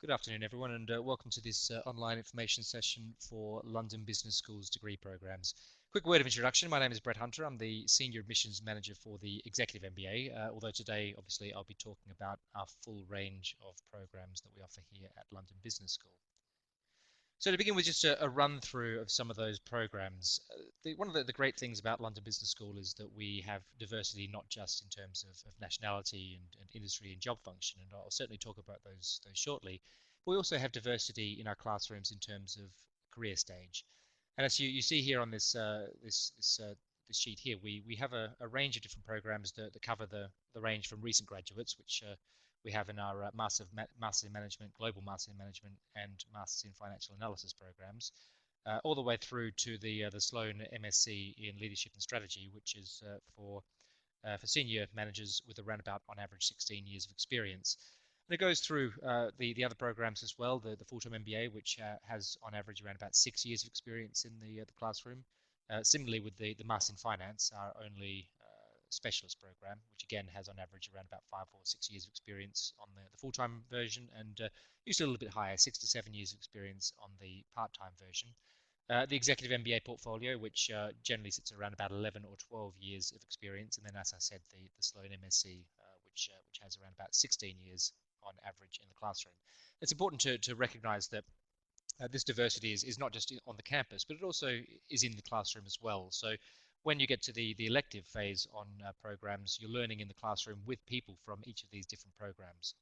Good afternoon, everyone, and welcome to this online information session for London Business School's degree programs. Quick word of introduction. My name is Brett Hunter. I'm the Senior Admissions Manager for the Executive MBA, although today, obviously, I'll be talking about our full range of programs that we offer here at London Business School. So to begin with, just a run through of some of those programs. One of the great things about London Business School is that we have diversity not just in terms of nationality and industry and job function, and I'll certainly talk about those shortly. But we also have diversity in our classrooms in terms of career stage. And as you see here on this sheet here, we have a range of different programs that cover the range from recent graduates, which we have in our Master in Management, Global Master in Management, and Masters in Financial Analysis programs, all the way through to the Sloan MSc in Leadership and Strategy, which is for senior managers with around about, on average, 16 years of experience. And it goes through the other programs as well, the FullTime MBA, which has on average around about 6 years of experience in the classroom. Similarly with the Master in Finance, our only specialist program, which again has on average around about 5 or 6 years of experience on the full-time version, and usually a little bit higher, 6 to 7 years of experience on the part-time version. The Executive MBA portfolio, which generally sits around about 11 or 12 years of experience, and then, as I said, the Sloan MSc, which has around about 16 years on average in the classroom. It's important to recognize that this diversity is not just on the campus, but it also is in the classroom as well. So when you get to the elective phase on programs, you're learning in the classroom with people from each of these different programs.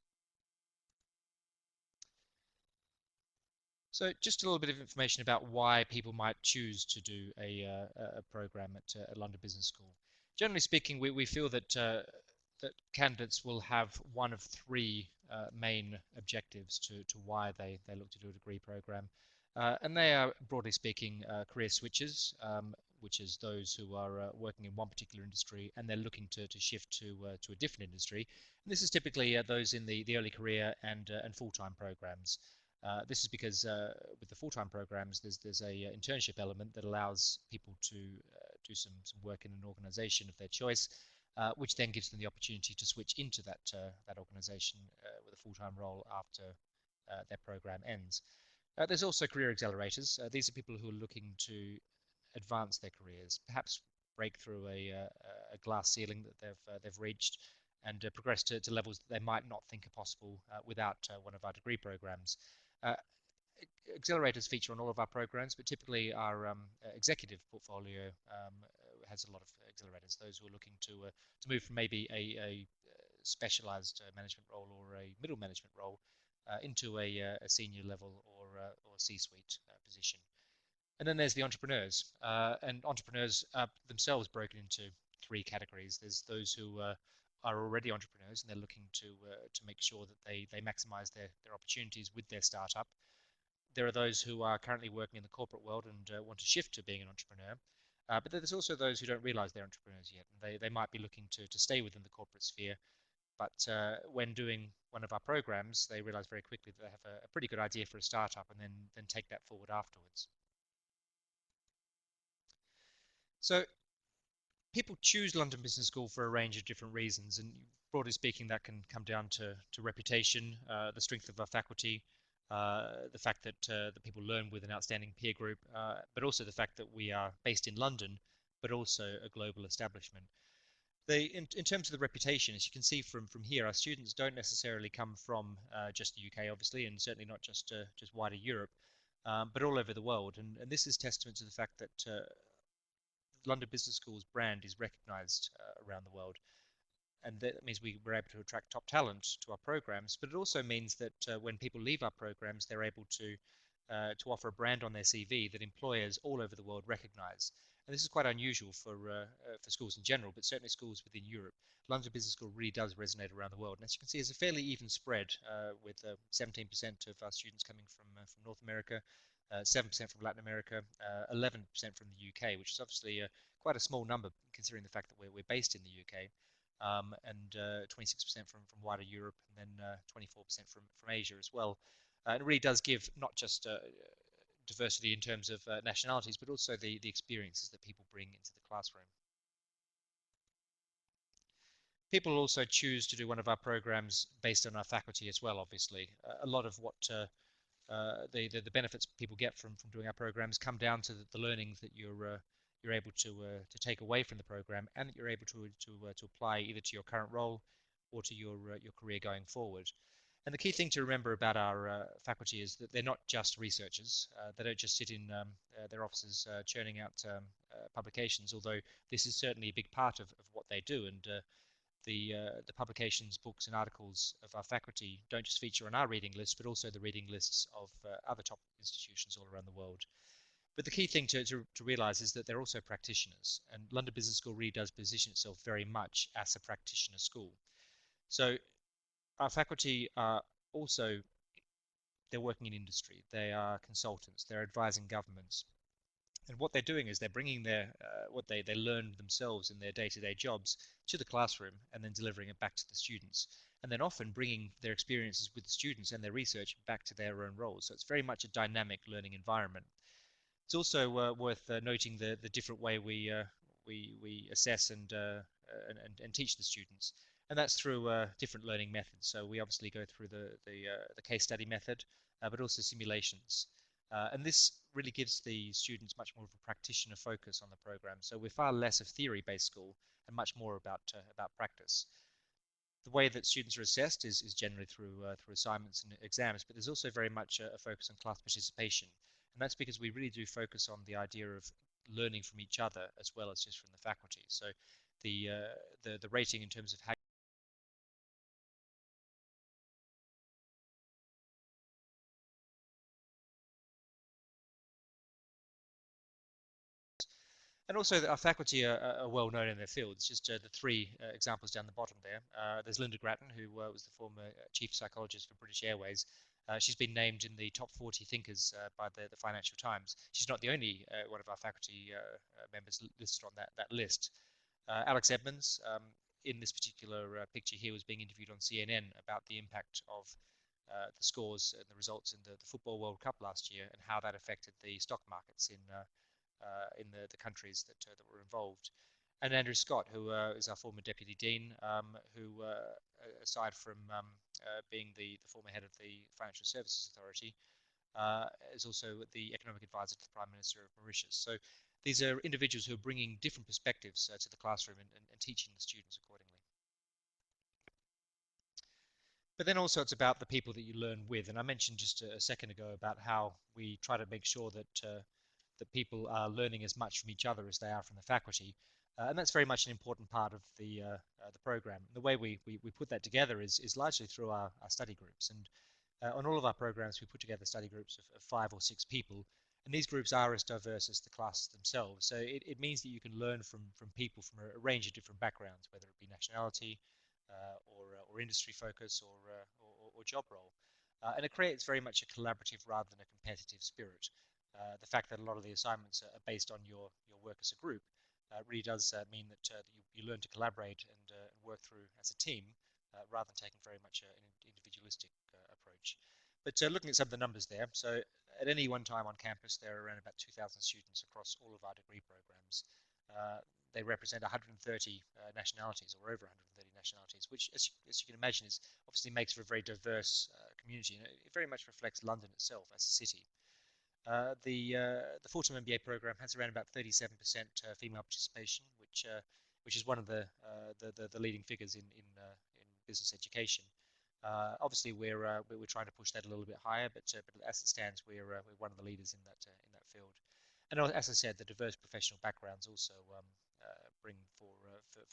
So just a little bit of information about why people might choose to do a program at London Business School. Generally speaking, we feel that that candidates will have one of three main objectives to why they look to do a degree program. And they are, broadly speaking, career switchers, which is those who are working in one particular industry and they're looking to shift to a different industry. And this is typically those in the early career and full-time programs. This is because with the full-time programs, there's a internship element that allows people to do some work in an organization of their choice, which then gives them the opportunity to switch into that organization with a full-time role after their program ends. There's also career accelerators. These are people who are looking to advance their careers, perhaps break through a glass ceiling that they've reached, and progress to levels that they might not think are possible without one of our degree programs. Accelerators feature on all of our programs, but typically our executive portfolio has a lot of accelerators. Those who are looking to move from maybe a specialized management role or a middle management role into a senior level or C-suite position. And then there's the entrepreneurs, and entrepreneurs are themselves broken into three categories. There's those who are already entrepreneurs and they're looking to make sure that they maximize their opportunities with their startup. There are those who are currently working in the corporate world and want to shift to being an entrepreneur. But there's also those who don't realize they're entrepreneurs yet. They might be looking to stay within the corporate sphere, but when doing one of our programs, they realize very quickly that they have a pretty good idea for a startup and then take that forward afterwards. So people choose London Business School for a range of different reasons, and broadly speaking, that can come down to reputation, the strength of our faculty, the fact that the people learn with an outstanding peer group, but also the fact that we are based in London, but also a global establishment. In terms of the reputation, as you can see from here, our students don't necessarily come from just the UK, obviously, and certainly not just wider Europe, but all over the world. And this is testament to the fact that London Business School's brand is recognized around the world. And that means we're able to attract top talent to our programs, but it also means that when people leave our programs, they're able to offer a brand on their CV that employers all over the world recognize. And this is quite unusual for schools in general, but certainly schools within Europe. London Business School really does resonate around the world. And as you can see, it's a fairly even spread, with 17% of our students coming from North America, 7% from Latin America, 11% from the UK, which is obviously quite a small number considering the fact that we're based in the UK, and 26% from wider Europe, and then 24% from Asia as well. And it really does give not just diversity in terms of nationalities, but also the experiences that people bring into the classroom. People also choose to do one of our programs based on our faculty as well, obviously. A lot of what the benefits people get from doing our programs come down to the learnings that you're able to take away from the program, and that you're able to apply either to your current role or to your career going forward. And the key thing to remember about our faculty is that they're not just researchers. They don't just sit in their offices churning out publications, although this is certainly a big part of what they do. And the publications, books, and articles of our faculty don't just feature on our reading list, but also the reading lists of other top institutions all around the world. But the key thing to realize is that they're also practitioners, and London Business School really does position itself very much as a practitioner school. So our faculty are also, they're working in industry, they are consultants, they're advising governments. And what they're doing is they're bringing what they learned themselves in their day-to-day jobs to the classroom and then delivering it back to the students. And then often bringing their experiences with the students and their research back to their own roles. So it's very much a dynamic learning environment. It's also worth noting the different way we assess and teach the students, and that's through different learning methods. So we obviously go through the case study method, but also simulations. And this really gives the students much more of a practitioner focus on the program. So we're far less of theory-based school and much more about practice. The way that students are assessed is generally through assignments and exams, but there's also very much a focus on class participation. And that's because we really do focus on the idea of learning from each other as well as just from the faculty. So the rating in terms of how and also that our faculty are well known in their fields. Just the three examples down the bottom there. There's Linda Grattan, who was the former chief psychologist for British Airways. She's been named in the top 40 thinkers by the Financial Times. She's not the only one of our faculty members listed on that list. Alex Edmonds, in this particular picture here, was being interviewed on CNN about the impact of the scores and the results in the Football World Cup last year and how that affected the stock markets in the countries that were involved. And Andrew Scott, who is our former Deputy Dean, who, aside from being the former head of the Financial Services Authority, is also the Economic Advisor to the Prime Minister of Mauritius. So these are individuals who are bringing different perspectives to the classroom and teaching the students accordingly. But then also it's about the people that you learn with. And I mentioned just a second ago about how we try to make sure that that people are learning as much from each other as they are from the faculty. And that's very much an important part of the program. The way we put that together is largely through our study groups. And on all of our programs, we put together study groups of 5 or 6 people. And these groups are as diverse as the classes themselves. So it means that you can learn from people from a range of different backgrounds, whether it be nationality or industry focus or job role. And it creates very much a collaborative rather than a competitive spirit. The fact that a lot of the assignments are based on your work as a group really does mean that you learn to collaborate and work through as a team rather than taking very much an individualistic approach. But looking at some of the numbers there, so at any one time on campus there are around about 2,000 students across all of our degree programs. They represent 130 nationalities, or over 130 nationalities, which, as you can imagine, obviously makes for a very diverse community, and it very much reflects London itself as a city. The FullTime MBA program has around about 37% female participation, which is one of the leading figures in business education. Obviously, we're trying to push that a little bit higher, but as it stands, we're one of the leaders in that field. And as I said, the diverse professional backgrounds also bring for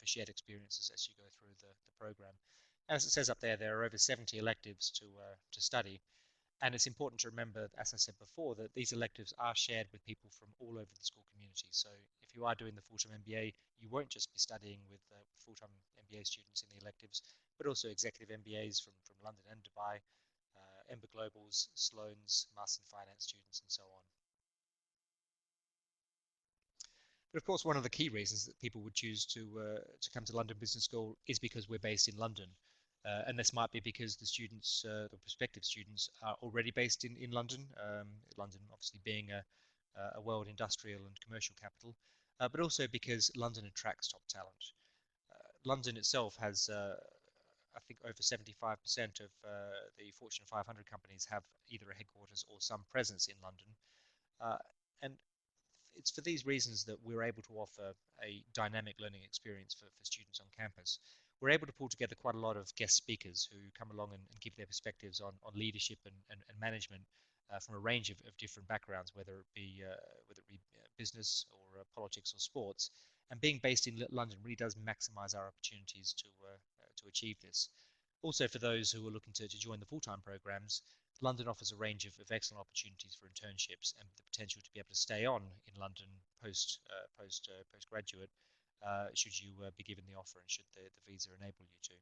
shared experiences as you go through the program. As it says up there, there are over 70 electives to study. And it's important to remember, as I said before, that these electives are shared with people from all over the school community. So if you are doing the FullTime MBA, you won't just be studying with FullTime MBA students in the electives, but also executive MBAs from London and Dubai, Ember Globals, Sloan's, Master in Finance students, and so on. But of course, one of the key reasons that people would choose to come to London Business School is because we're based in London. And this might be because the students, the prospective students, are already based in London. London obviously being a world industrial and commercial capital, but also because London attracts top talent. London itself has, I think, over 75% of the Fortune 500 companies have either a headquarters or some presence in London. And it's for these reasons that we're able to offer a dynamic learning experience for students on campus. We're able to pull together quite a lot of guest speakers who come along and give their perspectives on leadership and management from a range of different backgrounds, whether it be business or politics or sports. And being based in London really does maximize our opportunities to achieve this. Also, for those who are looking to join the full-time programs, London offers a range of excellent opportunities for internships and the potential to be able to stay on in London postgraduate, should you be given the offer and should the visa enable you to.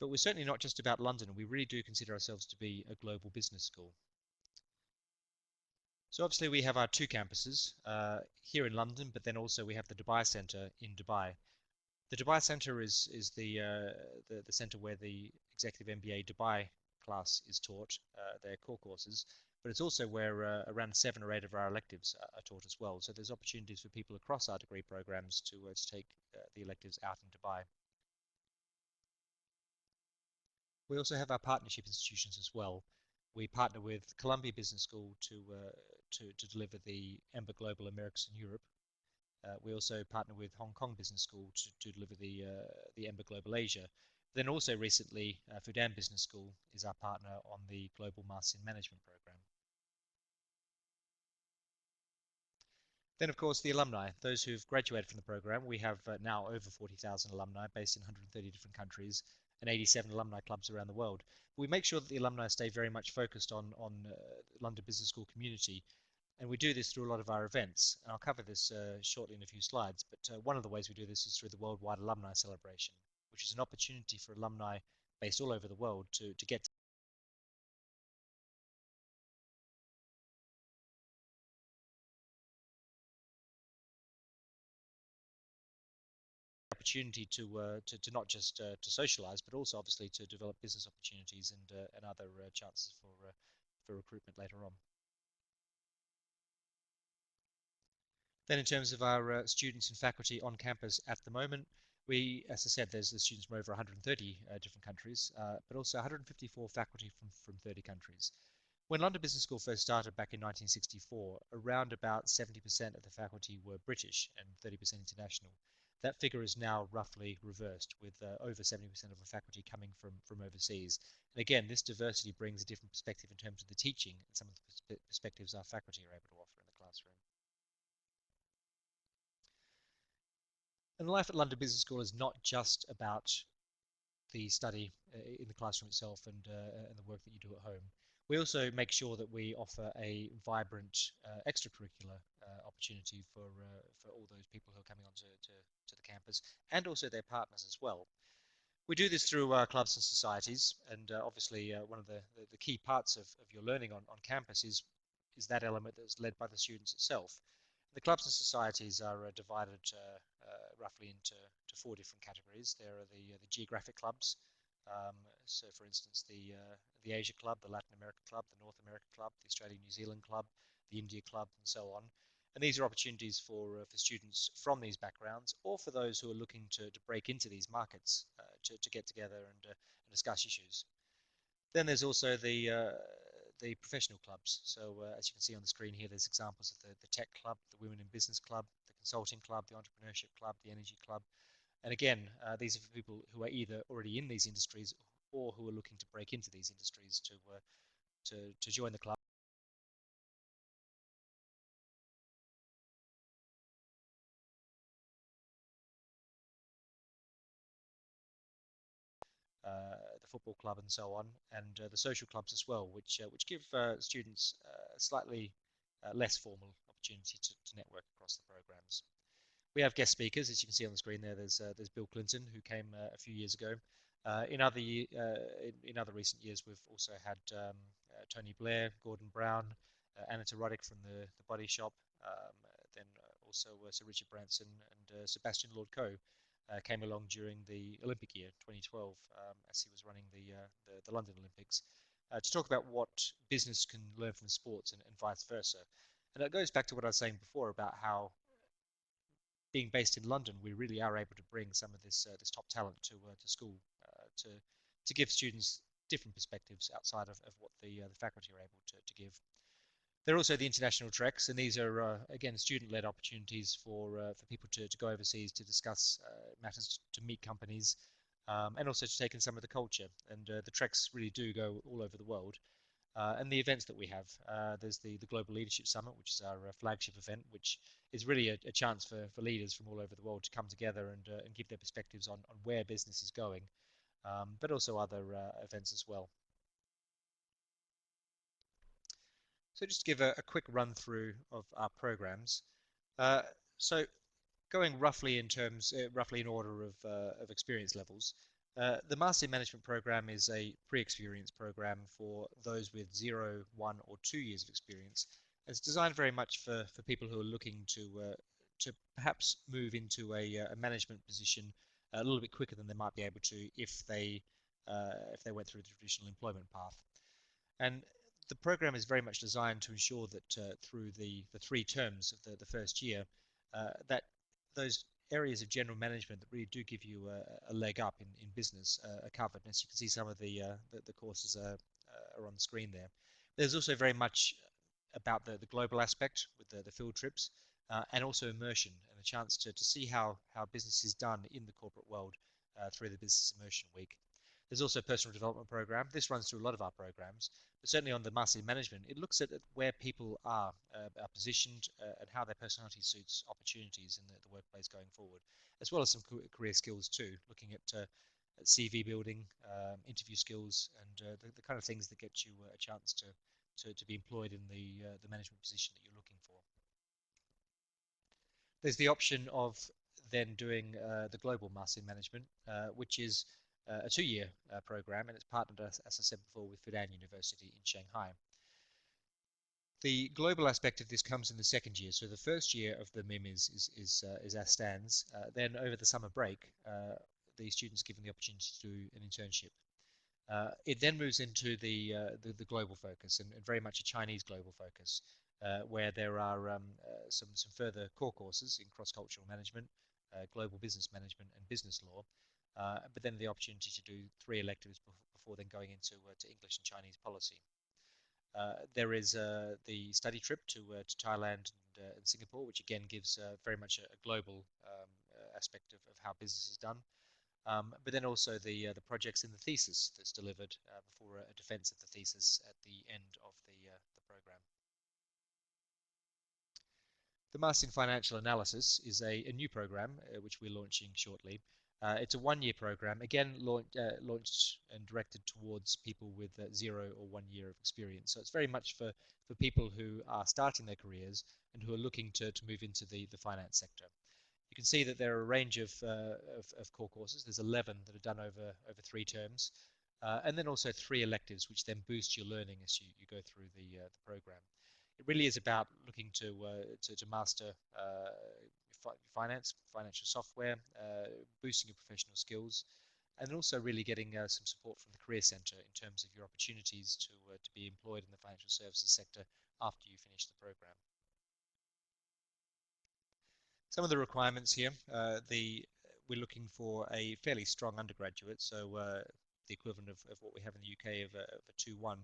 But we're certainly not just about London. We really do consider ourselves to be a global business school. So obviously we have our two campuses here in London, but then also we have the Dubai Centre in Dubai. The Dubai Centre is the centre where the Executive MBA Dubai class is taught, their core courses, but it's also where around 7 or 8 of our electives are taught as well. So there's opportunities for people across our degree programs to take the electives out in Dubai. We also have our partnership institutions as well. We partner with Columbia Business School to deliver the EMBA Global Americas and Europe. We also partner with Hong Kong Business School to deliver the EMBA Global Asia. Then also recently, Fudan Business School is our partner on the Global Master in Management program. Then, of course, the alumni, those who've graduated from the program. We have now over 40,000 alumni based in 130 different countries and 87 alumni clubs around the world. We make sure that the alumni stay very much focused on London Business School community, and we do this through a lot of our events. And I'll cover this shortly in a few slides, but one of the ways we do this is through the Worldwide Alumni Celebration, which is an opportunity for alumni based all over the world to get opportunity to not just to socialize, but also obviously to develop business opportunities and other chances for recruitment later on. Then in terms of our students and faculty on campus at the moment, we, as I said, there's students from over 130 different countries, but also 154 faculty from 30 countries. When London Business School first started back in 1964, around about 70% of the faculty were British and 30% international. That figure is now roughly reversed, with over 70% of the faculty coming from overseas. And again, this diversity brings a different perspective in terms of the teaching and some of the perspectives our faculty are able to offer in the classroom. And life at London Business School is not just about the study in the classroom itself and the work that you do at home. We also make sure that we offer a vibrant extracurricular opportunity for all those people who are coming onto to the campus and also their partners as well. We do this through clubs and societies, and obviously one of the key parts of your learning on campus is that element that's led by the students itself. The clubs and societies are divided roughly into 4 different categories. There are the geographic clubs. So, for instance, the Asia Club, the Latin American Club, the North American Club, the Australia New Zealand Club, the India Club, and so on. And these are opportunities for students from these backgrounds, or for those who are looking to break into these markets to get together and discuss issues. Then there's also the professional clubs. So as you can see on the screen here, there's examples of the Tech Club, the Women in Business Club, the Consulting Club, the Entrepreneurship Club, the Energy Club. And again, these are for people who are either already in these industries or who are looking to break into these industries to join the club. The football club and so on, and the social clubs as well, which give students a slightly less formal opportunity to network across the programs. We have guest speakers, as you can see on the screen there. There's Bill Clinton, who came a few years ago. In other recent years, we've also had Tony Blair, Gordon Brown, Anita Roddick from the Body Shop, then also Sir Richard Branson and Sebastian Lord Coe came along during the Olympic year 2012 as he was running the London Olympics to talk about what business can learn from sports and vice versa. And that goes back to what I was saying before about how being based in London, we really are able to bring some of this top talent to school to give students different perspectives outside of what the faculty are able to give. There are also the international treks, and these are again student-led opportunities for people to go overseas to discuss matters, to meet companies, and also to take in some of the culture. And the treks really do go all over the world. And the events that we have. There's the Global Leadership Summit, which is our flagship event, which is really a chance for leaders from all over the world to come together and give their perspectives on where business is going, but also other events as well. So just to give a quick run through of our programs. So going roughly roughly in order of experience levels. The Master in Management program is a pre-experience program for those with 0, 1, or 2 years of experience. It's designed very much for people who are looking to perhaps move into a management position a little bit quicker than they might be able to if they went through the traditional employment path. And the program is very much designed to ensure that through the 3 terms of the first year, that those areas of general management that really do give you a leg up in business are covered. And as you can see, some of the courses are on the screen there. There's also very much about the global aspect with the field trips and also immersion and a chance to see how business is done in the corporate world through the Business Immersion Week. There's also a personal development program. This runs through a lot of our programs, but certainly on the Master in Management, it looks at where people are positioned and how their personality suits opportunities in the workplace going forward, as well as some career skills too, looking at CV building, interview skills, and the kind of things that get you a chance to be employed in the management position that you're looking for. There's the option of then doing the Global Master in Management, which is a 2-year program, and it's partnered, as I said before, with Fudan University in Shanghai. The global aspect of this comes in the 2nd year. So the 1st year of the MIM is as stands. Then over the summer break, the students are given the opportunity to do an internship. It then moves into the global focus and very much a Chinese global focus, where there are some further core courses in cross-cultural management, global business management, and business law. But then the opportunity to do 3 electives before then going into English and Chinese policy. There is the study trip to Thailand and Singapore, which again gives very much a global aspect of how business is done. But then also the projects in the thesis that's delivered before a defense of the thesis at the end of the program. The Master in Financial Analysis is a new program which we're launching shortly. It's a 1-year program, again launched and directed towards people with 0 or 1 year of experience. So it's very much for people who are starting their careers and who are looking to move into the finance sector. You can see that there are a range of core courses. There's 11 that are done over 3 terms, and then also 3 electives, which then boost your learning as you go through the program. It really is about looking to master finance, financial software, boosting your professional skills, and also really getting some support from the Career Centre in terms of your opportunities to be employed in the financial services sector after you finish the program. Some of the requirements here, we're looking for a fairly strong undergraduate, so the equivalent of what we have in the UK of a 2-1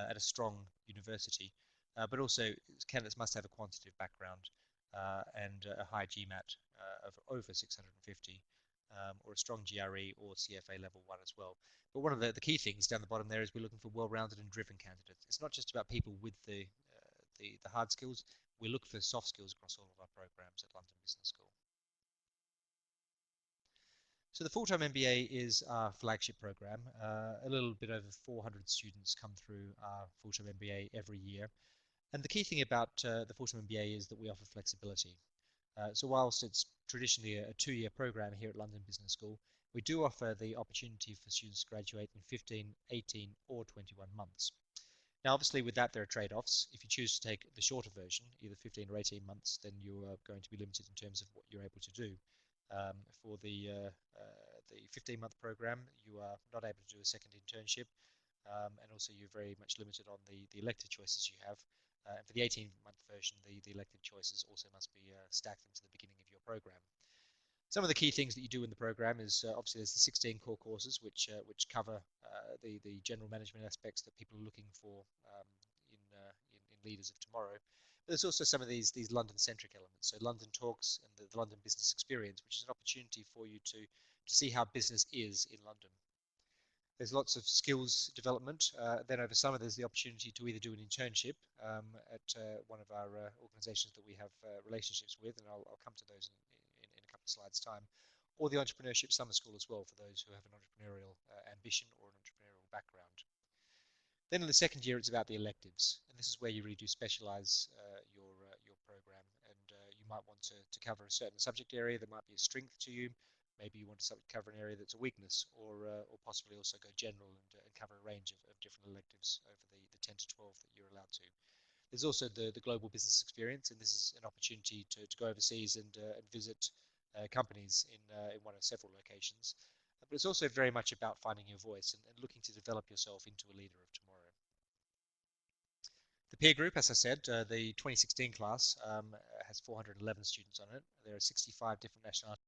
at a strong university, but also candidates must have a quantitative background and a high GMAT of over 650, or a strong GRE or CFA level 1 as well. But one of the key things down the bottom there is we're looking for well-rounded and driven candidates. It's not just about people with the hard skills. We look for soft skills across all of our programs at London Business School. So the FullTime MBA is our flagship program. A little bit over 400 students come through our FullTime MBA every year. And the key thing about the FullTime MBA is that we offer flexibility. So whilst it's traditionally a 2-year program here at London Business School, we do offer the opportunity for students to graduate in 15, 18, or 21 months. Now, obviously, with that, there are trade-offs. If you choose to take the shorter version, either 15 or 18 months, then you are going to be limited in terms of what you're able to do. For the 15-month program, you are not able to do a second internship, and also you're very much limited on the elective choices you have. And for the 18-month version, the elective choices also must be stacked into the beginning of your program. Some of the key things that you do in the program is obviously there's the 16 core courses which cover the general management aspects that people are looking for in leaders of tomorrow. But there's also some of these London-centric elements. So London Talks and the London Business Experience, which is an opportunity for you to see how business is in London. There's lots of skills development. Then over summer, there's the opportunity to either do an internship at one of our organizations that we have relationships with, and I'll come to those in a couple of slides' time, or the Entrepreneurship Summer School as well for those who have an entrepreneurial ambition or an entrepreneurial background. Then in the second year, it's about the electives, and this is where you really do specialize your program, and you might want to cover a certain subject area that might be a strength to you. Maybe you want to cover an area that's a weakness, or possibly also go general and cover a range of different electives over the 10 to 12 that you're allowed to. There's also the global business experience, and this is an opportunity to go overseas and visit companies in one of several locations. But it's also very much about finding your voice and looking to develop yourself into a leader of tomorrow. The peer group, as I said, the 2016 class has 411 students on it. There are 65 different nationalities.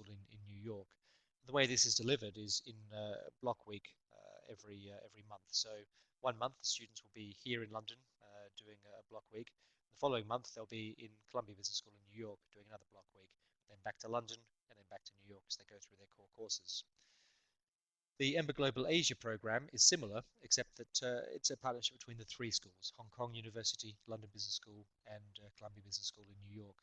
In New York. The way this is delivered is in block week every month. So one month the students will be here in London doing a block week. The following month they'll be in Columbia Business School in New York doing another block week. Then back to London and then back to New York as they go through their core courses. The EMBA Global Asia program is similar, except that it's a partnership between the three schools: Hong Kong University, London Business School, and Columbia Business School in New York.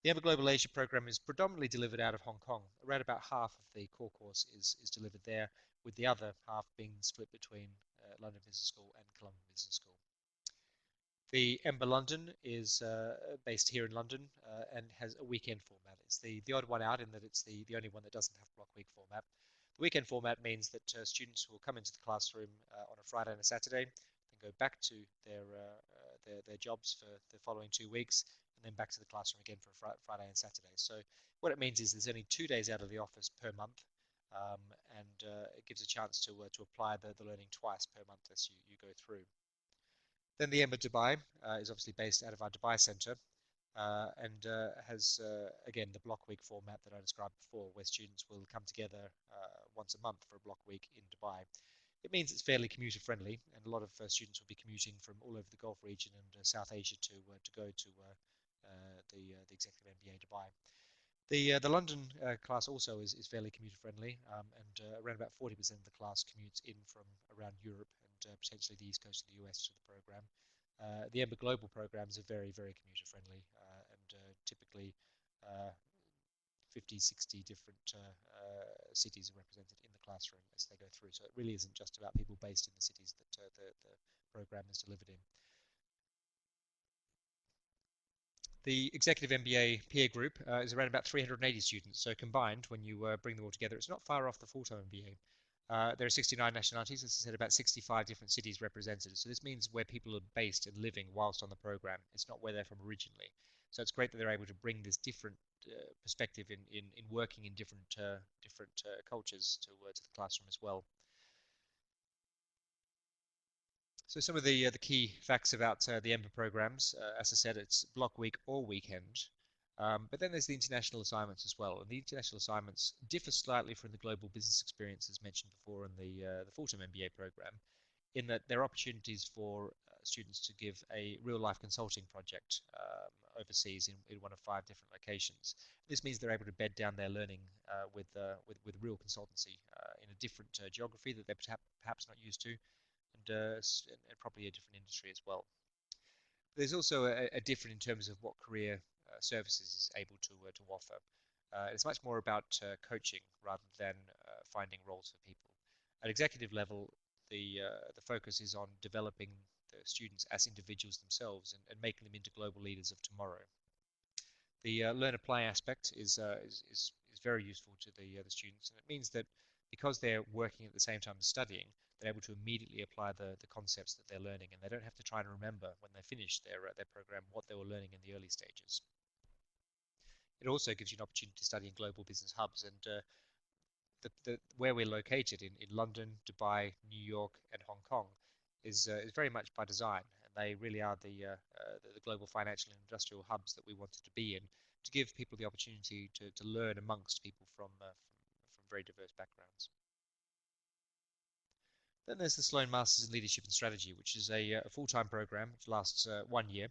The EMBA Global Asia program is predominantly delivered out of Hong Kong. Around about half of the core course is delivered there, with the other half being split between London Business School and Columbia Business School. The Ember London is based here in London and has a weekend format. It's the odd one out in that it's the only one that doesn't have block week format. The weekend format means that students will come into the classroom on a Friday and a Saturday, then go back to their jobs for the following 2 weeks, and then back to the classroom again for Friday and Saturday. So what it means is there's only 2 days out of the office per month, um, and it gives a chance to apply the learning twice per month as you go through. Then the Ember Dubai is obviously based out of our Dubai center and has, again, the block week format that I described before, where students will come together once a month for a block week in Dubai. It means it's fairly commuter friendly, and a lot of students will be commuting from all over the Gulf region and South Asia to go to the Executive MBA Dubai. The London class also is fairly commuter friendly, and around about 40% of the class commutes in from around Europe and potentially the east coast of the US to the program. The Ember Global programs are very commuter friendly and typically 50, 60 different cities are represented in the classroom as they go through. So it really isn't just about people based in the cities that the program is delivered in. The Executive MBA peer group is around about 380 students. So combined, when you bring them all together, it's not far off the full-time MBA. There are 69 nationalities, as I said, about 65 different cities represented. So this means where people are based and living whilst on the program. It's not where they're from originally. So it's great that they're able to bring this different perspective in working in different cultures to the classroom as well. So some of the key facts about the Ember programs, as I said, it's block week or weekend. But then there's the international assignments as well. And the international assignments differ slightly from the global business experiences mentioned before in the full-time MBA program, in that there are opportunities for students to give a real-life consulting project overseas in one of 5 different locations. This means they're able to bed down their learning with real consultancy in a different geography that they're perhaps not used to, and probably a different industry as well. There's also a different in terms of what career services is able to offer. It's much more about coaching rather than finding roles for people. At executive level, the focus is on developing the students as individuals themselves and making them into global leaders of tomorrow. The learn-apply aspect is very useful to the students, and it means that because they're working at the same time as studying, they're able to immediately apply the concepts that they're learning, and they don't have to try and remember when they finish their program what they were learning in the early stages. It also gives you an opportunity to study in global business hubs, and where we're located in London, Dubai, New York, and Hong Kong is very much by design, and they really are the global financial and industrial hubs that we wanted to be in, to give people the opportunity to learn amongst people from very diverse backgrounds. Then there's the Sloan Masters in Leadership and Strategy, which is a full-time program which lasts 1 year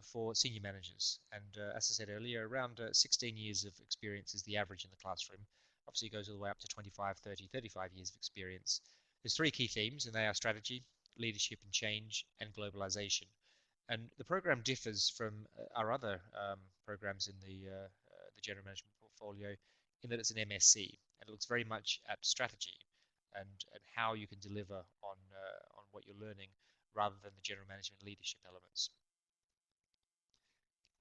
for senior managers. And as I said earlier, around 16 years of experience is the average in the classroom. Obviously, it goes all the way up to 25, 30, 35 years of experience. There's 3 key themes, and they are strategy, leadership and change, and globalization. And the program differs from our other programs in the general management portfolio in that it's an MSc, and it looks very much at strategy and how you can deliver on what you're learning rather than the general management leadership elements.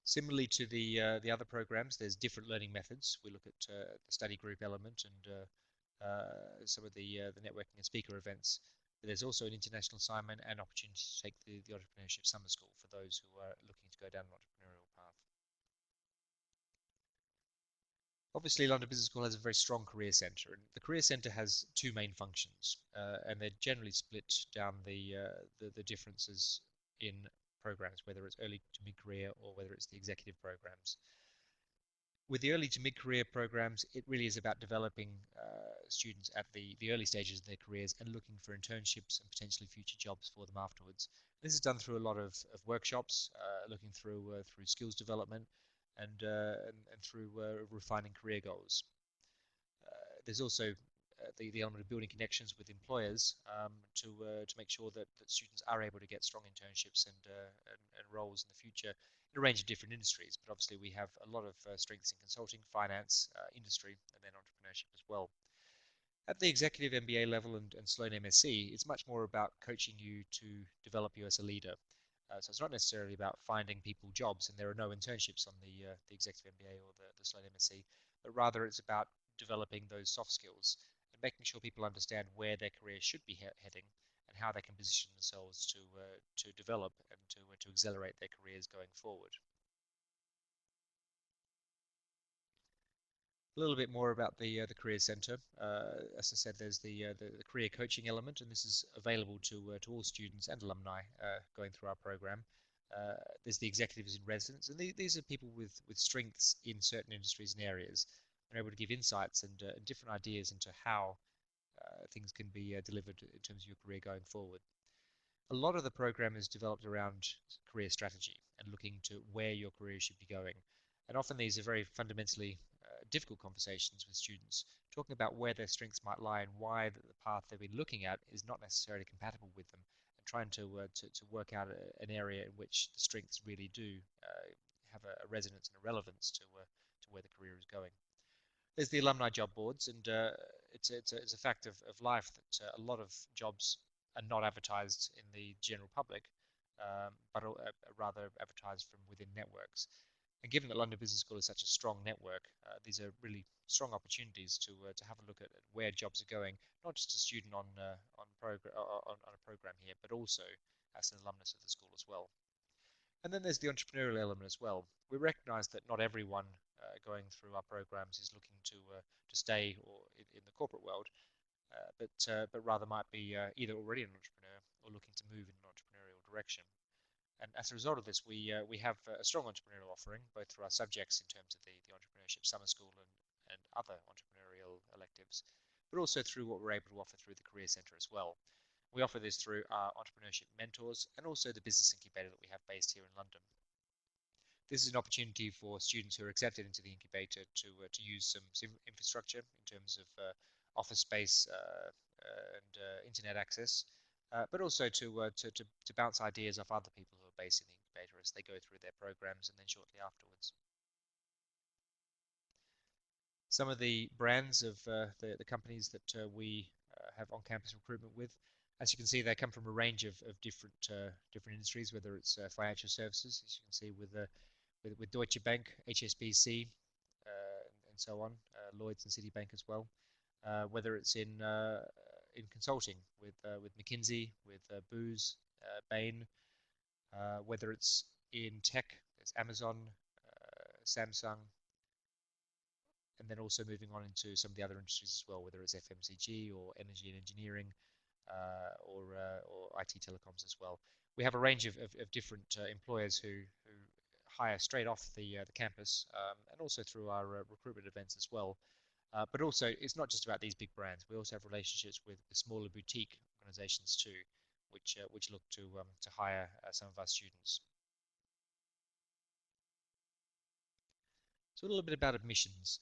Similarly to the other programs, there's different learning methods. We look at the study group element and some of the networking and speaker events. But there's also an international assignment and opportunity to take the entrepreneurship summer school for those who are looking to go down an entrepreneurial path. Obviously, London Business School has a very strong career centre, and the career centre has 2 main functions, and they're generally split down the differences in programs, whether it's early to mid-career or whether it's the executive programs. With the early to mid-career programs, it really is about developing students at the early stages of their careers and looking for internships and potentially future jobs for them afterwards. This is done through a lot of workshops, looking through skills development and through refining career goals. There's also the element of building connections with employers to make sure that students are able to get strong internships and roles in the future in a range of different industries. But obviously we have a lot of strengths in consulting, finance, industry, and then entrepreneurship as well. At the executive MBA level and Sloan MSc, it's much more about coaching you to develop you as a leader. So it's not necessarily about finding people jobs, and there are no internships on the Executive MBA or the Sloan MSc, but rather it's about developing those soft skills and making sure people understand where their career should be heading and how they can position themselves to develop and to accelerate their careers going forward. A little bit more about the Career Centre. As I said, there's the career coaching element, and this is available to all students and alumni going through our program. There's the executives in residence, and these are people with strengths in certain industries and areas, and are able to give insights and different ideas into how things can be delivered in terms of your career going forward. A lot of the program is developed around career strategy and looking to where your career should be going. And often these are very fundamentally difficult conversations with students, talking about where their strengths might lie and why the path they've been looking at is not necessarily compatible with them, and trying to work out an area in which the strengths really do have a resonance and a relevance to where the career is going. There's the alumni job boards, and it's a fact of life that a lot of jobs are not advertised in the general public, but are rather advertised from within networks. And given that London Business School is such a strong network, these are really strong opportunities to have a look at where jobs are going, not just a student on a program here, but also as an alumnus of the school as well. And then there's the entrepreneurial element as well. We recognise that not everyone going through our programs is looking to stay or in the corporate world, but rather might be either already an entrepreneur or looking to move in an entrepreneurial direction. And as a result of this, we have a strong entrepreneurial offering, both through our subjects in terms of the entrepreneurship summer school and other entrepreneurial electives, but also through what we're able to offer through the Career Centre as well. We offer this through our entrepreneurship mentors and also the business incubator that we have based here in London. This is an opportunity for students who are accepted into the incubator to use some infrastructure in terms of office space and internet access, but also to bounce ideas off other people who are based in the incubator as they go through their programs and then shortly afterwards. Some of the brands of the companies that we have on-campus recruitment with, as you can see, they come from a range of different industries, whether it's financial services, as you can see with Deutsche Bank, HSBC, and so on, Lloyds and Citibank as well. Whether it's in consulting with McKinsey, with Booz, Bain, whether it's in tech, there's Amazon, Samsung, and then also moving on into some of the other industries as well, whether it's FMCG or energy and engineering, or IT telecoms as well. We have a range of different employers who hire straight off the campus, and also through our recruitment events as well. But also, it's not just about these big brands. We also have relationships with smaller boutique organisations too, which look to hire some of our students. So a little bit about admissions.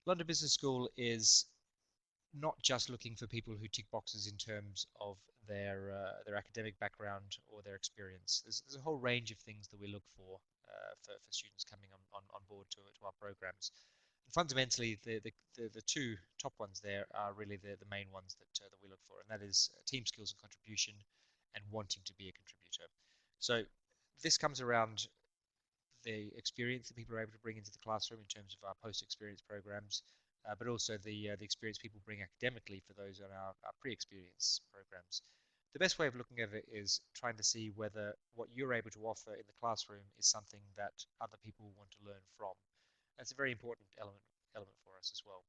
London Business School is not just looking for people who tick boxes in terms of their academic background or their experience. There's a whole range of things that we look for students coming on board to our programs. And fundamentally, the two top ones there are really the main ones that we look for, and that is team skills and contribution, and wanting to be a contributor. So this comes around the experience that people are able to bring into the classroom in terms of our post-experience programs, but also the experience people bring academically for those on our pre-experience programs. The best way of looking at it is trying to see whether what you're able to offer in the classroom is something that other people want to learn from. That's a very important element for us as well.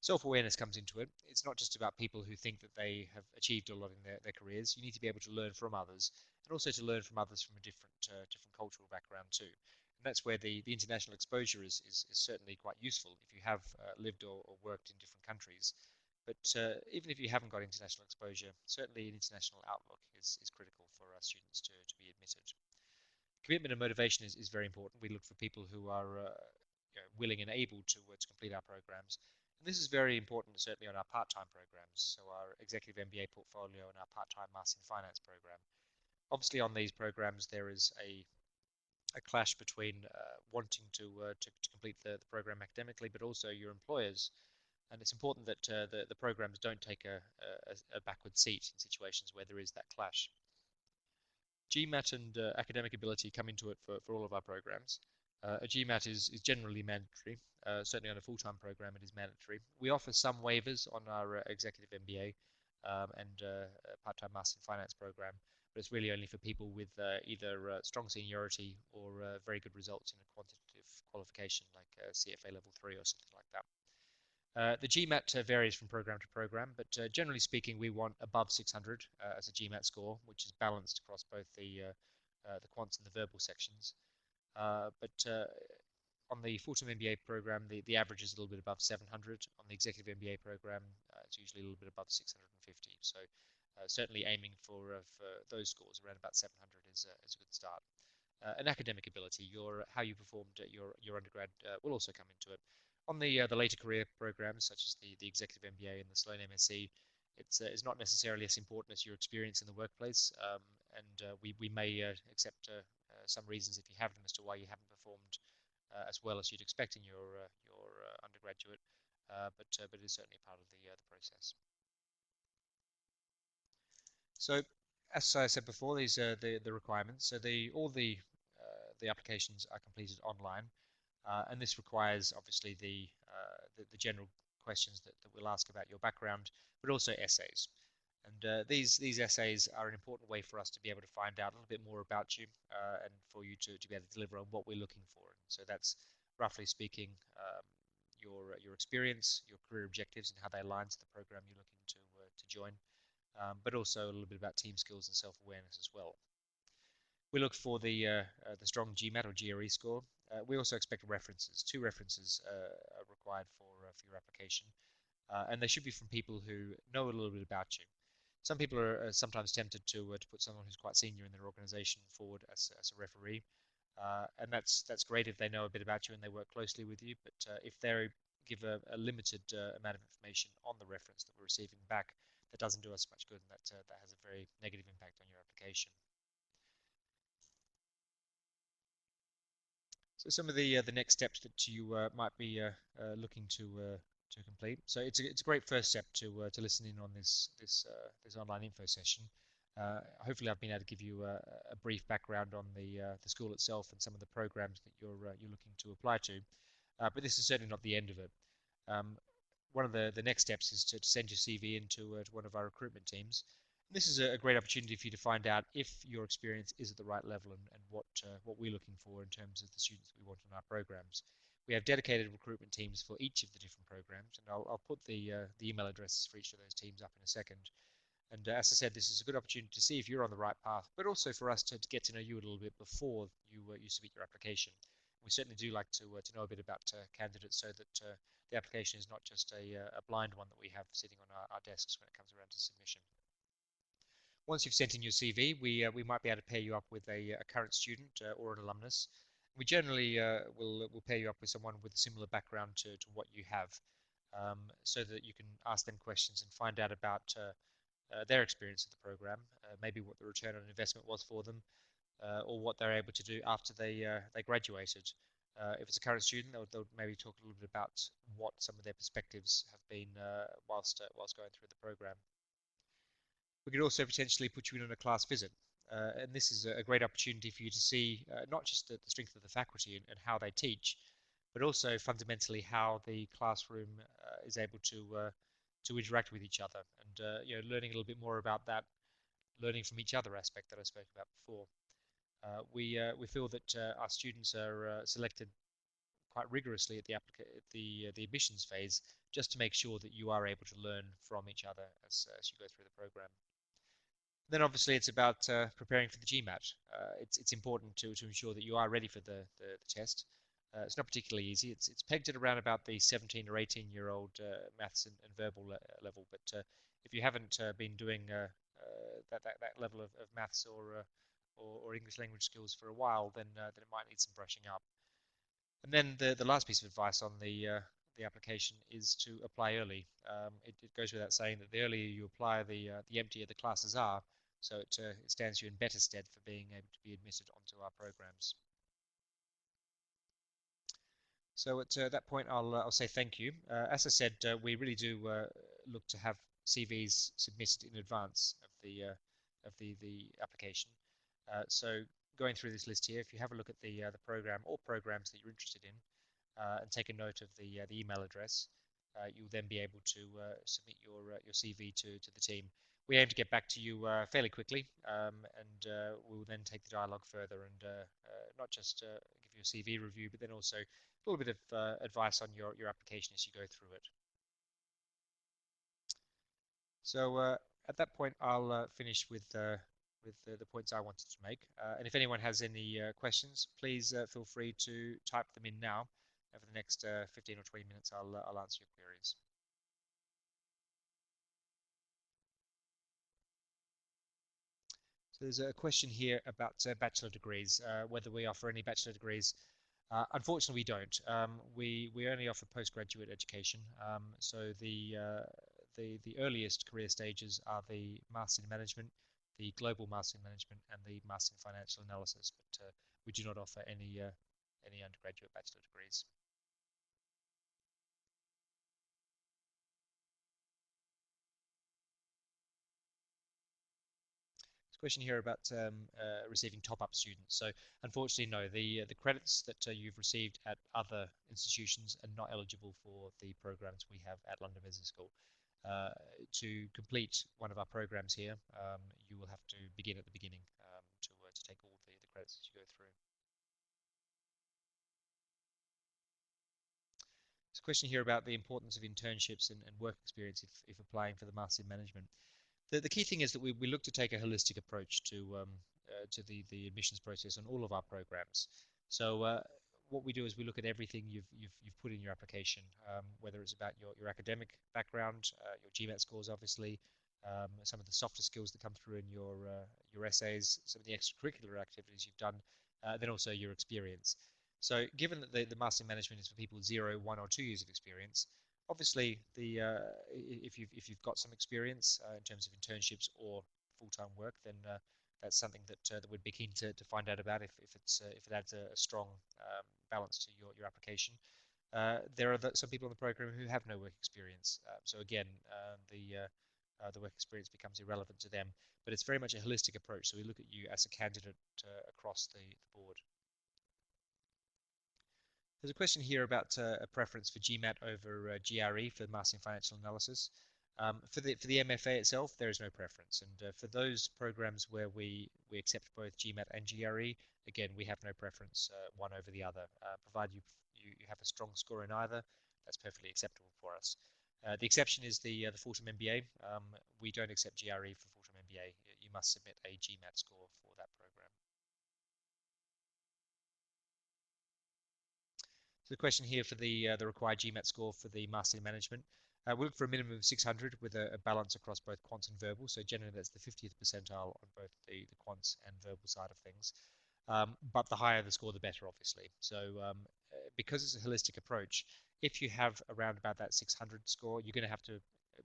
Self-awareness comes into it. It's not just about people who think that they have achieved a lot in their careers. You need to be able to learn from others, and also to learn from others from a different cultural background too. And that's where the international exposure is certainly quite useful if you have lived or worked in different countries. But even if you haven't got international exposure, certainly an international outlook is critical for our students to be admitted. Commitment and motivation is very important. We look for people who are willing and able to complete our programs. And this is very important, certainly on our part-time programs, so our Executive MBA portfolio and our part-time Master in Finance program. Obviously, on these programs, there is a clash between wanting to complete the program academically, but also your employers. And it's important that the programs don't take a backward seat in situations where there is that clash. GMAT and academic ability come into it for all of our programs. A GMAT is generally mandatory. Certainly on a full-time program, it is mandatory. We offer some waivers on our executive MBA and part-time Master in Finance program, but it's really only for people with either strong seniority or very good results in a quantitative qualification like CFA level 3 or something like that. The GMAT varies from program to program, but generally speaking, we want above 600 as a GMAT score, which is balanced across both the quants and the verbal sections. But on the full-time MBA program, the average is a little bit above 700. On the executive MBA program, it's usually a little bit above 650. So certainly aiming for those scores around about 700 is a good start. And academic ability, how you performed at your undergrad will also come into it. On the later career programs, such as the executive MBA and the Sloan MSc, it's not necessarily as important as your experience in the workplace, and we may accept some reasons if you have them as to why you haven't performed as well as you'd expect in your undergraduate, but it is certainly part of the process. So, as I said before, these are the requirements. So all the applications are completed online, and this requires obviously the general questions that we'll ask about your background, but also essays. And these essays are an important way for us to be able to find out a little bit more about you and for you to be able to deliver on what we're looking for. And so that's roughly speaking your experience, your career objectives, and how they align to the program you're looking to join, but also a little bit about team skills and self-awareness as well. We look for the strong GMAT or GRE score. We also expect references. 2 references are required for your application, and they should be from people who know a little bit about you. Some people are sometimes tempted to put someone who's quite senior in their organization forward as a referee, and that's great if they know a bit about you and they work closely with you, but if they give a limited amount of information on the reference that we're receiving back, that doesn't do us much good, and that has a very negative impact on your application. So some of the next steps that you might be looking to complete. So it's a great first step to listen in on this online info session. Hopefully, I've been able to give you a brief background on the school itself and some of the programs that you're looking to apply to. But this is certainly not the end of it. One of the next steps is to send your CV into one of our recruitment teams. This is a great opportunity for you to find out if your experience is at the right level and what we're looking for in terms of the students we want on our programs. We have dedicated recruitment teams for each of the different programs, and I'll put the email addresses for each of those teams up in a second. And as I said, this is a good opportunity to see if you're on the right path, but also for us to get to know you a little bit before you submit your application. We certainly do like to know a bit about candidates so that the application is not just a blind one that we have sitting on our desks when it comes around to submission. Once you've sent in your CV, we might be able to pair you up with a current student or an alumnus. We generally will pair you up with someone with a similar background to what you have, so that you can ask them questions and find out about their experience of the program, maybe what the return on investment was for them, or what they're able to do after they graduated. If it's a current student, they'll maybe talk a little bit about what some of their perspectives have been whilst going through the program. We could also potentially put you in on a class visit, and this is a great opportunity for you to see not just the strength of the faculty and how they teach, but also fundamentally how the classroom is able to interact with each other, and learning a little bit more about that learning from each other aspect that I spoke about before. We feel that our students are selected quite rigorously at the admissions phase, just to make sure that you are able to learn from each other as you go through the program. Then obviously it's about preparing for the GMAT. It's important to ensure that you are ready for the test. It's not particularly easy. It's pegged at around about the 17 or 18-year-old maths and verbal level. But if you haven't been doing that level of maths or English language skills for a while, then it might need some brushing up. And then the last piece of advice on the application is to apply early. It goes without saying that the earlier you apply, the emptier the classes are. So it stands you in better stead for being able to be admitted onto our programs. So at that point, I'll say thank you. As I said, we really do look to have CVs submitted in advance of the application. So going through this list here, if you have a look at the program or programs that you're interested in, and take a note of the email address, you'll then be able to submit your CV to the team. We aim to get back to you fairly quickly, and we'll then take the dialogue further and not just give you a CV review, but then also a little bit of advice on your application as you go through it. So at that point, I'll finish with the points I wanted to make. And if anyone has any questions, please feel free to type them in now. And for the next 15 or 20 minutes, I'll answer your queries. So there's a question here about bachelor degrees, whether we offer any bachelor degrees. Unfortunately, we don't. We only offer postgraduate education. So the earliest career stages are the Master in Management, the Global Master in Management, and the Master in Financial Analysis. But we do not offer any undergraduate bachelor degrees. Question here about receiving top-up students. So unfortunately, no, the credits that you've received at other institutions are not eligible for the programs we have at London Business School. To complete one of our programs here, you will have to begin at the beginning to take all the credits as you go through. There's a question here about the importance of internships and work experience if applying for the Master in Management. The key thing is that we look to take a holistic approach to the admissions process on all of our programs. So what we do is we look at everything you've put in your application, whether it's about your academic background, your GMAT scores, obviously, some of the softer skills that come through in your essays, some of the extracurricular activities you've done, then also your experience. So given that the Master in Management is for people with 0, 1, or 2 years of experience, obviously, if you've got some experience in terms of internships or full-time work, then that's something that we'd be keen to find out about if it adds a strong balance to your application. There are some people in the program who have no work experience, so again, the work experience becomes irrelevant to them. But it's very much a holistic approach, so we look at you as a candidate across the board. There's a question here about a preference for GMAT over GRE for Master in Financial Analysis. For the MFA itself, there is no preference, and for those programs where we accept both GMAT and GRE, again, we have no preference one over the other. Provided you have a strong score in either, that's perfectly acceptable for us. The exception is the FullTime MBA. We don't accept GRE for FullTime MBA. You must submit a GMAT score for that program. So the question here for the required GMAT score for the Master in Management. We look for a minimum of 600 with a balance across both quants and verbal. So generally that's the 50th percentile on both the quants and verbal side of things. But the higher the score, the better, obviously. So because it's a holistic approach, if you have around about that 600 score, you're going to have to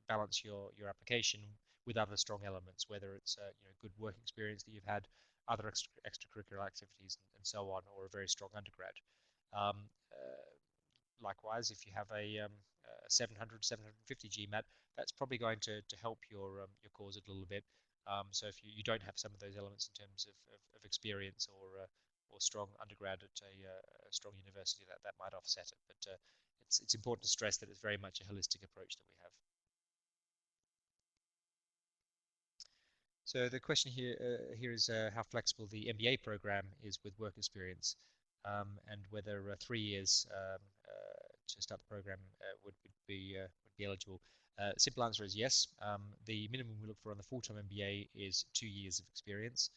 balance your application with other strong elements, whether it's good work experience that you've had, other extracurricular activities, and so on, or a very strong undergrad. Likewise, if you have a 700, 750 GMAT, that's probably going to help your cause a little bit. So if you don't have some of those elements in terms of experience or strong undergrad at a strong university, that might offset it. But it's important to stress that it's very much a holistic approach that we have. So the question here is how flexible the MBA program is with work experience, and whether 3 years to start the program would be eligible. Simple answer is yes. The minimum we look for on the full-time MBA is 2 years of experience.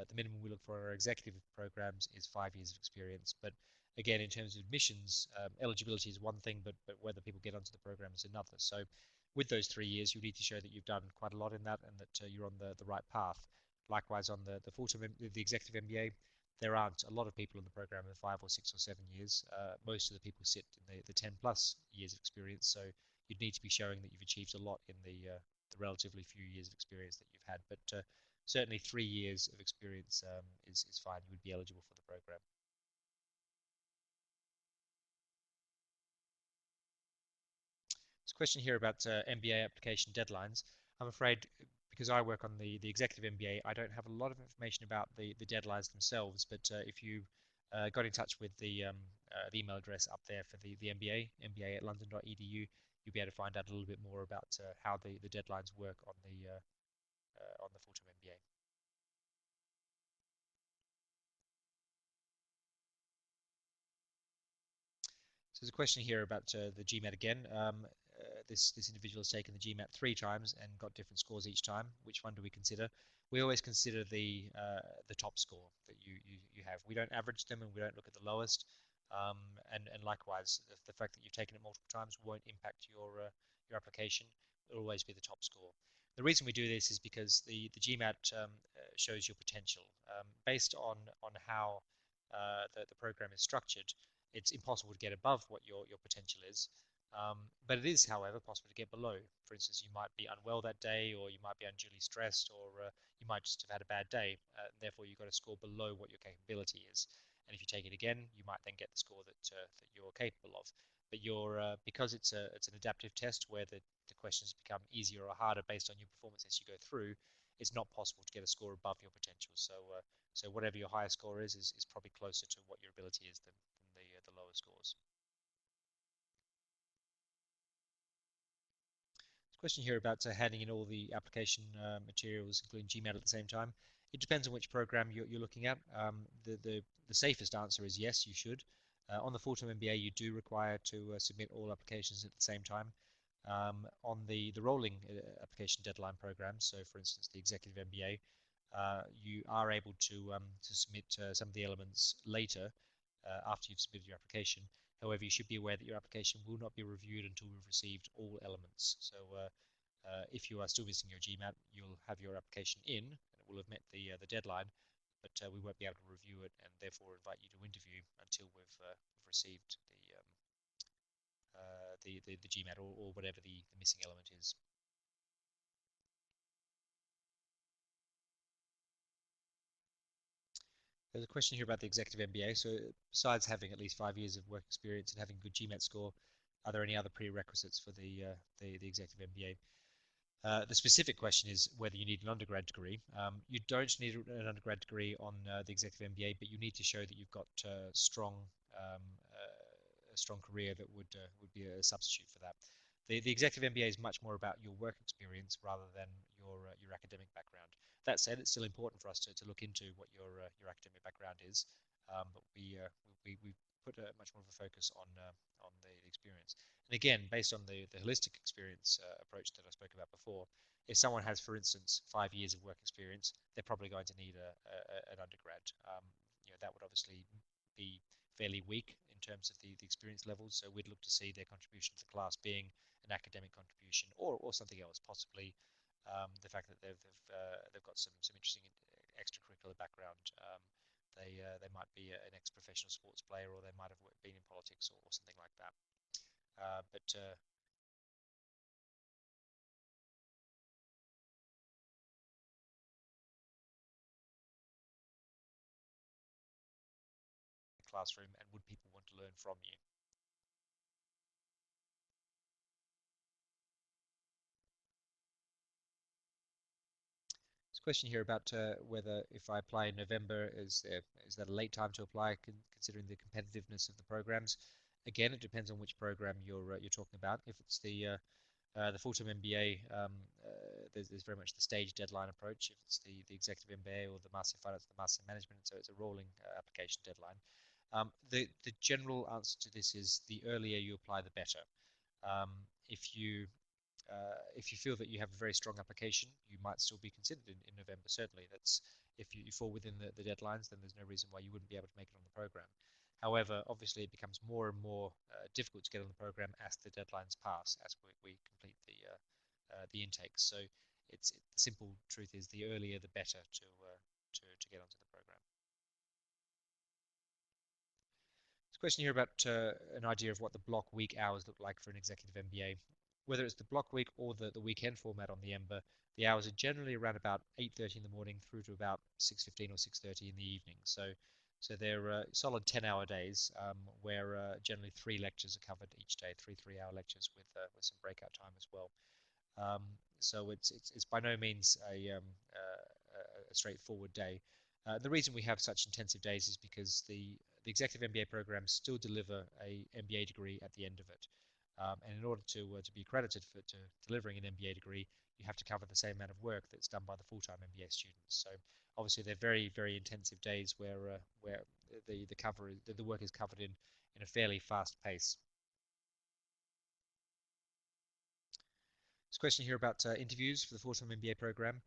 The minimum we look for on our executive programs is 5 years of experience. But again, in terms of admissions, eligibility is one thing, but whether people get onto the program is another. So with those 3 years, you need to show that you've done quite a lot in that and that you're on the right path. Likewise, on the full-time, the executive MBA, there aren't a lot of people in the program in 5 or 6 or 7 years. Most of the people sit in the 10 plus years of experience, so you'd need to be showing that you've achieved a lot in the relatively few years of experience that you've had. But certainly 3 years of experience is fine. You would be eligible for the program. There's a question here about MBA application deadlines. I'm afraid because I work on the executive MBA, I don't have a lot of information about the deadlines themselves. But if you got in touch with the email address up there for the MBA, mba@london.edu, you'll be able to find out a little bit more about how the deadlines work on the full-time MBA. So there's a question here about the GMAT again. This individual has taken the GMAT 3 times and got different scores each time. Which one do we consider? We always consider the top score that you have. We don't average them and we don't look at the lowest. And likewise, the fact that you've taken it multiple times won't impact your application. It'll always be the top score. The reason we do this is because the GMAT shows your potential. Based on how the program is structured, it's impossible to get above what your potential is. But it is, however, possible to get below. For instance, you might be unwell that day, or you might be unduly stressed, or you might just have had a bad day. Therefore, you've got to score below what your capability is. And if you take it again, you might then get the score that you're capable of. But because it's an adaptive test where the questions become easier or harder based on your performance as you go through, it's not possible to get a score above your potential. So whatever your higher score is probably closer to what your ability is than the lower scores. Question here about handing in all the application materials, including GMAT, at the same time. It depends on which program you're looking at. The safest answer is yes, you should. On the full-time MBA, you do require to submit all applications at the same time. On the rolling application deadline program, so for instance the executive MBA, you are able to submit some of the elements later after you've submitted your application. However, you should be aware that your application will not be reviewed until we've received all elements. So if you are still missing your GMAT, you'll have your application in, and it will have met the deadline, but we won't be able to review it, and therefore invite you to interview until we've received the GMAT or whatever the missing element is. There's a question here about the executive MBA. So besides having at least 5 years of work experience and having a good GMAT score, are there any other prerequisites for the executive MBA? The specific question is whether you need an undergrad degree. You don't need an undergrad degree on the executive MBA, but you need to show that you've got a strong career that would be a substitute for that. The executive MBA is much more about your work experience rather than your academic background. That said, it's still important for us to look into what your academic background is, but we put much more of a focus on the experience. And again, based on the holistic experience approach that I spoke about before, if someone has, for instance, 5 years of work experience, they're probably going to need an undergrad. That would obviously be fairly weak in terms of the experience levels, so we'd look to see their contribution to the class being an academic contribution or something else, possibly the fact that they've got some interesting extracurricular background. They might be an ex-professional sports player, or they might have been in politics or something like that. But classroom, and would people want to learn from you? There's a question here about whether if I apply in November, is that a late time to apply, considering the competitiveness of the programs? Again, it depends on which program you're talking about. If it's the full-time MBA, there's very much the stage deadline approach. If it's the executive MBA or the Master of Finance, the Master of Management, so it's a rolling application deadline. The general answer to this is the earlier you apply, the better. If you feel that you have a very strong application, you might still be considered in November. Certainly, that's if you fall within the deadlines, then there's no reason why you wouldn't be able to make it on the program. However, obviously, it becomes more and more difficult to get on the program as the deadlines pass, as we complete the intakes. So, the simple truth is the earlier the better to get onto the program. There's a question here about an idea of what the block week hours look like for an executive MBA. Whether it's the block week or the weekend format on the EMBA, the hours are generally around about 8:30 in the morning through to about 6:15 or 6:30 in the evening. So they're solid 10-hour days where generally 3 lectures are covered each day, 3 3-hour lectures with some breakout time as well. so it's by no means a straightforward day. The reason we have such intensive days is because the executive MBA programs still deliver a MBA degree at the end of it. And in order to be accredited to delivering an MBA degree, you have to cover the same amount of work that's done by the full-time MBA students. So obviously they're very, very intensive days where the work is covered in a fairly fast pace. This question here about interviews for the full-time MBA program.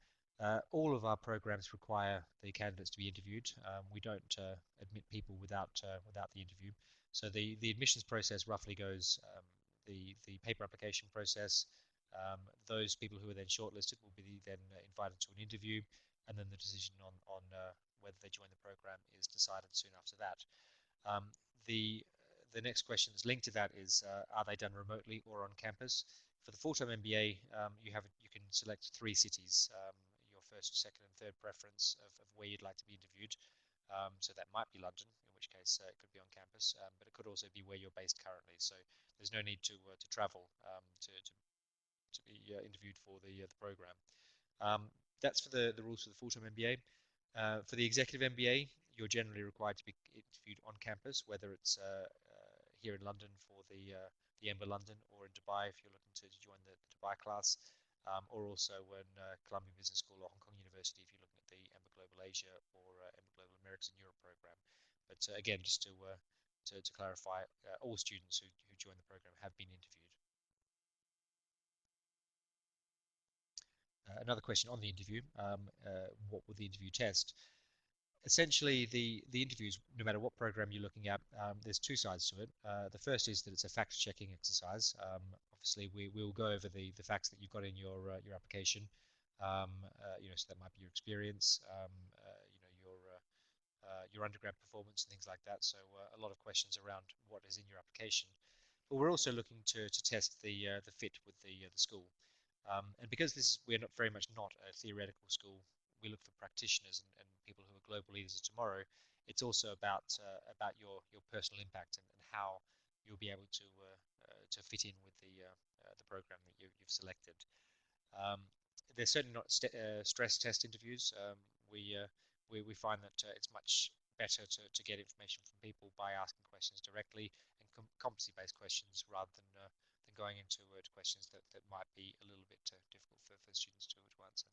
All of our programs require the candidates to be interviewed. We don't admit people without the interview. So the admissions process roughly goes the paper application process. Those people who are then shortlisted will be then invited to an interview, and then the decision on whether they join the program is decided soon after that. Um, the next question that's linked to that is, are they done remotely or on campus? For the full-time MBA, you can select 3 cities, your first, second, and third preference of where you'd like to be interviewed. So that might be London, in which case it could be on campus, but it could also be where you're based currently. So there's no need to travel to be interviewed for the program. That's for the rules for the full-time MBA. For the executive MBA, you're generally required to be interviewed on campus, whether it's here in London for the EMBA London, or in Dubai if you're looking to join the Dubai class, or also in Columbia Business School or Hong Kong University if you're looking at the EMBA Global Asia or EMBA Global Americas and Europe program. But again, just to clarify, all students who join the program have been interviewed. Another question on the interview, what will the interview test? Essentially, the interviews, no matter what program you're looking at, there's 2 sides to it. The first is that it's a fact-checking exercise. Obviously, we'll go over the facts that you've got in your application. So that might be your experience, your undergrad performance and things like that. So a lot of questions around what is in your application. But we're also looking to test the fit with the school. And because we're not very much not a theoretical school, we look for practitioners and people who are global leaders of tomorrow. It's also about your personal impact and how you'll be able to fit in with the program that you've selected. They're certainly not stress test interviews. We find that it's much better to get information from people by asking questions directly and competency-based questions rather than going into questions that might be a little bit difficult for students to answer.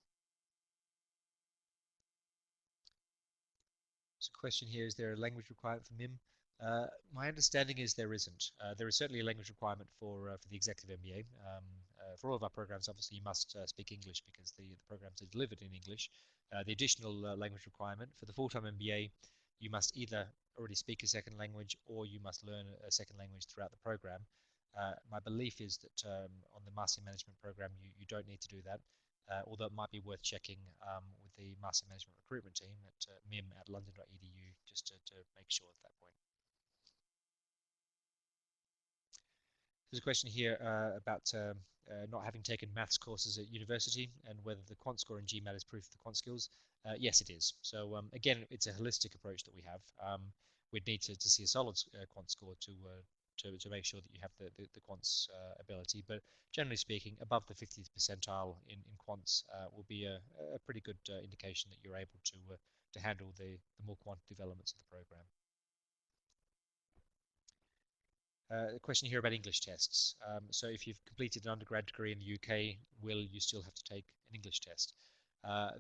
So question here, is there a language requirement for MIM? My understanding is there isn't. There is certainly a language requirement for the executive MBA. For all of our programs, obviously, you must speak English because the programs are delivered in English. The additional language requirement for the full-time MBA, you must either already speak a second language or you must learn a second language throughout the program. My belief is that on the Master Management program, you don't need to do that. Although it might be worth checking with the Master Management Recruitment team at mim@london.edu just to make sure at that point. There's a question here about not having taken maths courses at university and whether the Quant Score and GMAT is proof of the quant skills. Yes, it is. So again, it's a holistic approach that we have. We'd need to see a solid Quant Score to make sure that you have the quants ability, but generally speaking, above the 50th percentile in quants will be a pretty good indication that you're able to handle the more quantitative elements of the program. A question here about English tests. So if you've completed an undergrad degree in the UK, will you still have to take an English test?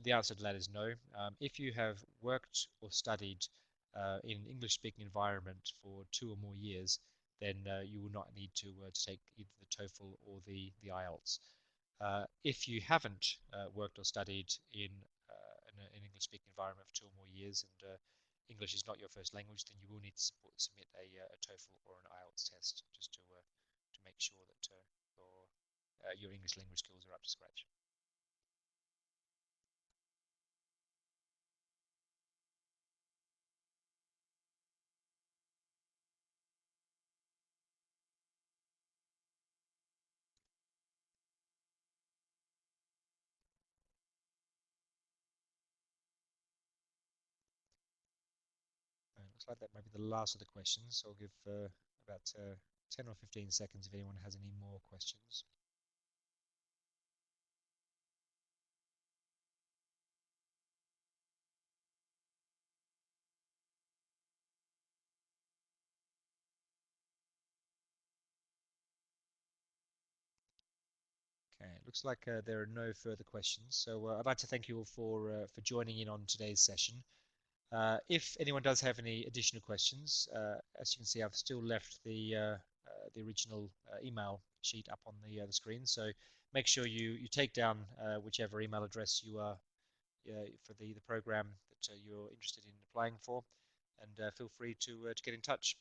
The answer to that is no. If you have worked or studied in an English-speaking environment for 2 or more years, then you will not need to take either the TOEFL or the IELTS. If you haven't worked or studied in an English-speaking environment for 2 or more years and English is not your first language, then you will need to submit a TOEFL or an IELTS test just to make sure that your English language skills are up to scratch. Looks like that might be the last of the questions, so I'll give about 10 or 15 seconds if anyone has any more questions. looks like there are no further questions. So I'd like to thank you all for joining in on today's session. If anyone does have any additional questions, as you can see, I've still left the original email sheet up on the screen. So make sure you take down whichever email address you are for the program that you're interested in applying for, and feel free to get in touch.